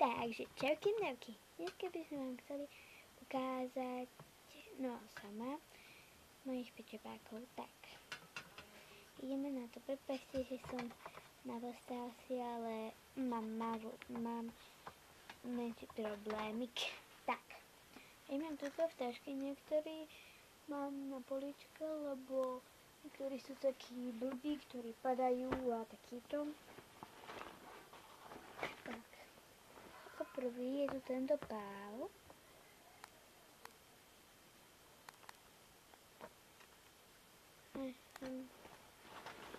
Takže čauky mňauky, dneska by sme vám chceli ukázať, no sama, mojich pečopákov. Tak, ideme na to. Prepáčte, že som navostala si, ale mám menší problémik. Tak, ja mám túto vtáčky, niektorí mám na poličke, lebo niektorí sú takí blbí, ktorí padajú a takýto. Tak, ako prvý je tu tento pál.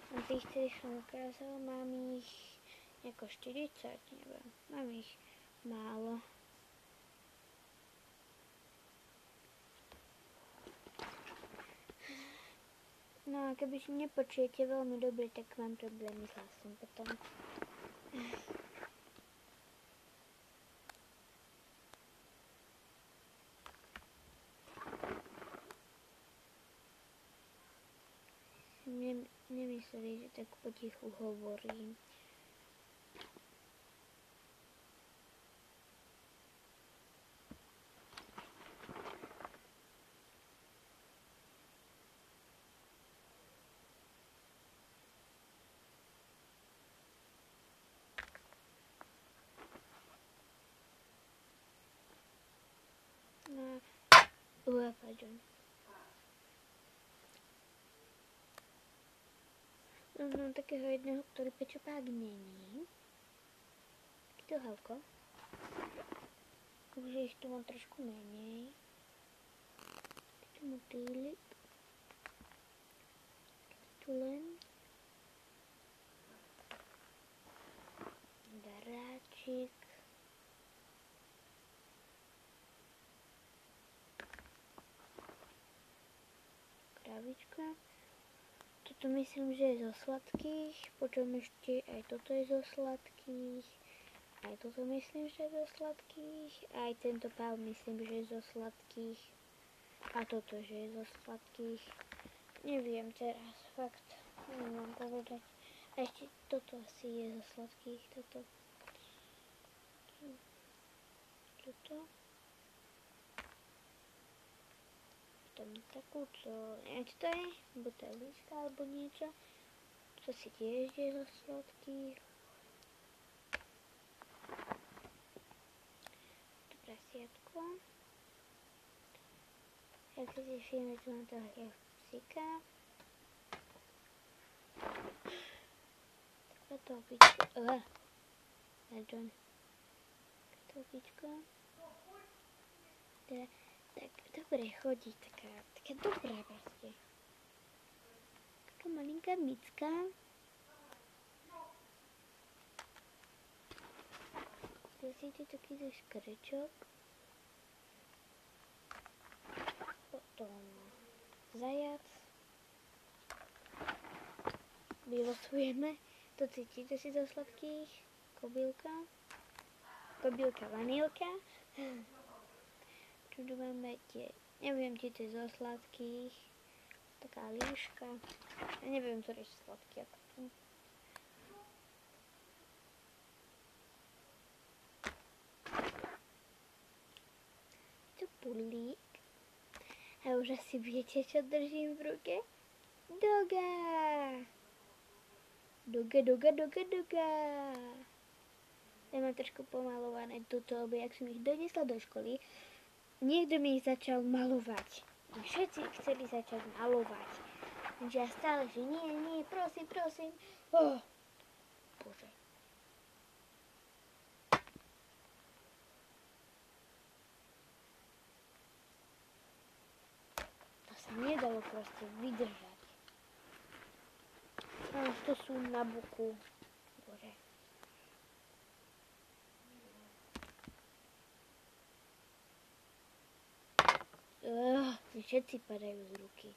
Na tých, ktorých som ukázala, mám ich nejako 40, neviem, mám ich málo. No a keby si nepočujete veľmi dobre, tak mám problémy s hlasom potom. Nemysleli, že tak potichu hovorím. No, pardon. No, takého jedného, ktorý pečopák není. Takýto halko. Už ich tu mám trošku menej. Takýto motýlik. Tu len. Daráčik. Kravička. Toto myslím, že je zo sladkých, potom ešte aj toto je zo sladkých, aj toto myslím, že je zo sladkých, aj tento pál myslím, že je zo sladkých, a toto, že je zo sladkých. Neviem teraz, fakt, neviem povedať. A ešte toto asi je zo sladkých, toto. Tam takúto, neviem, čo to je, butelička alebo niečo. To si tiež je zo sladkých. To prasiatko. Jak si všimne, tu mám toho psíka. Takáto opička. Pardon. Takáto opička. Tak dobre chodí, taká dobrá proste. Taká malinká micka. Zase takýto škrečok. Potom zajac. Vylosujeme. To cítite si zo sladkých. Kobylka. Kobylka vanilka. Tu máme tie, neviem, či to je zo sladkých, taká líška, ja neviem, ktoré sú sladké. Tu pudlík, a už asi viete, čo držím v ruke? Doga! Doga. Ja mám trošku pomalované tuto, lebo jak som ich donesla do školy, niekto mi ich začal malovať. Všetci chceli začať malovať. Takže ja stále, že nie, prosím. Bože. To sa nedalo proste vydržať. A už to sú na buku. Bože. Všetci padajú z ruky.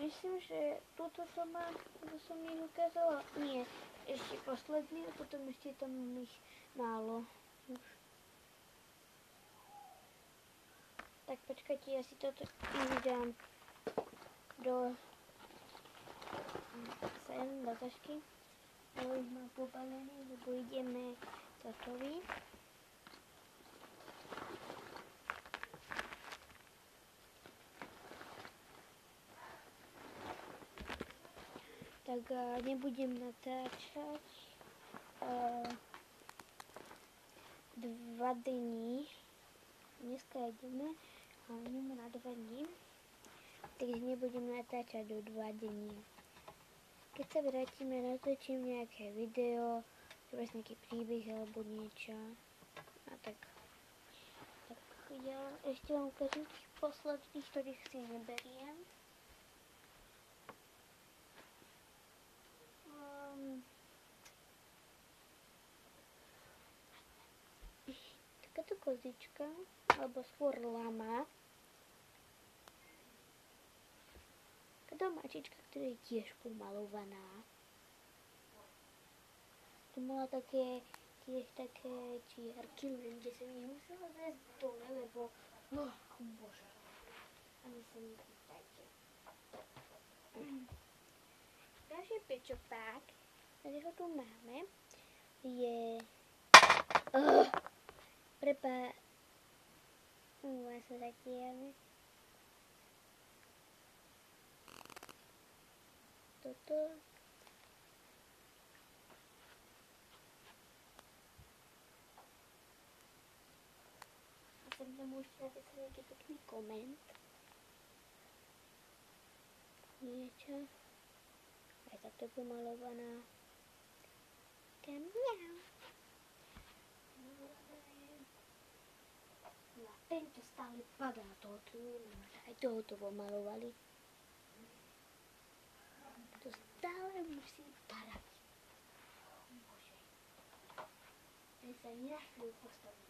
Myslím, že túto to má, to som ich ukázala. Nie, ešte posledný, a potom ešte tam mám ich málo. Tak počkajte, ja si toto dám do tašky. Lebo ich mám pobalený, lebo ideme totovi. Tak nebudem natáčať 2 dní. Dneska ideme na 2 dní. Takže nebudem natáčať do 2 dní. Keď sa vrátime, natočím nejaké video, treba nejaký príbeh alebo niečo. A tak ja ešte vám ukážem tých posledných, ktorých si neberiem. Takáto kozička, alebo skôr lama. Takáto mačička, ktorá je tiež pomalovaná. Tu mala tiež také čiarky, lenže som ich musela zrieť dole, lebo bože. Ani sa nepýtajte. Ďalší pečopák, ktorý ho tu máme, je... Môžem sa zatiaľ. Toto. A sem tam môžete napísať nejaký pekný koment. Niečo. Aj takto pomalovaná. Miau. No a tento stále padá, tohoto nemôže. Aj tohoto pomalovali. To stále musí padať. Bože. Ten sa na chvíľu postaví.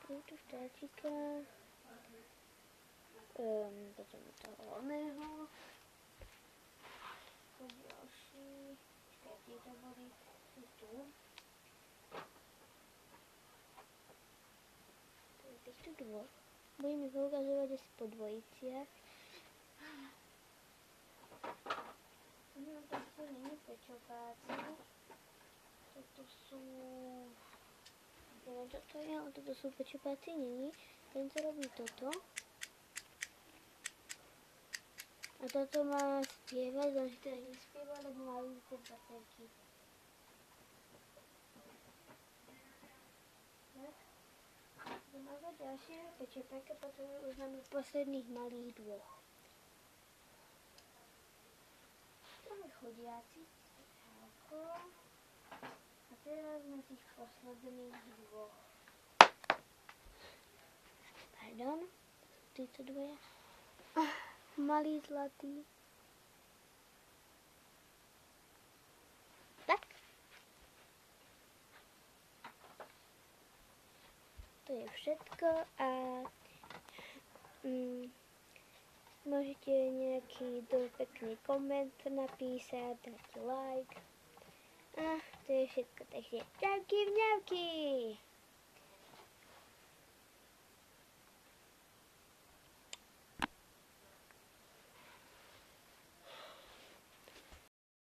Túto štáčika. Potom toho oného. Ďalší. Počkaj, to boli tu. Týchto dvoch. Budeme ich ukazovať asi po dvojiciach. To sú nie pečopáci. Toto sú... Neviem, čo to je, ale toto sú pečopáci, není. Ten, co robí toto. A toto má spievať, ale teda nespieva, lebo má více baterky. Máme ďalšieho pečopáka, potom už máme posledných malých dvoch. To je chodiaci. A teraz sme tých posledných dvoch. Pardon, títo dvoja. Malý zlatý. Tak. To je všetko a môžete nejaký pekný koment napísať, dať like. A to je všetko, takže čauky vňauky.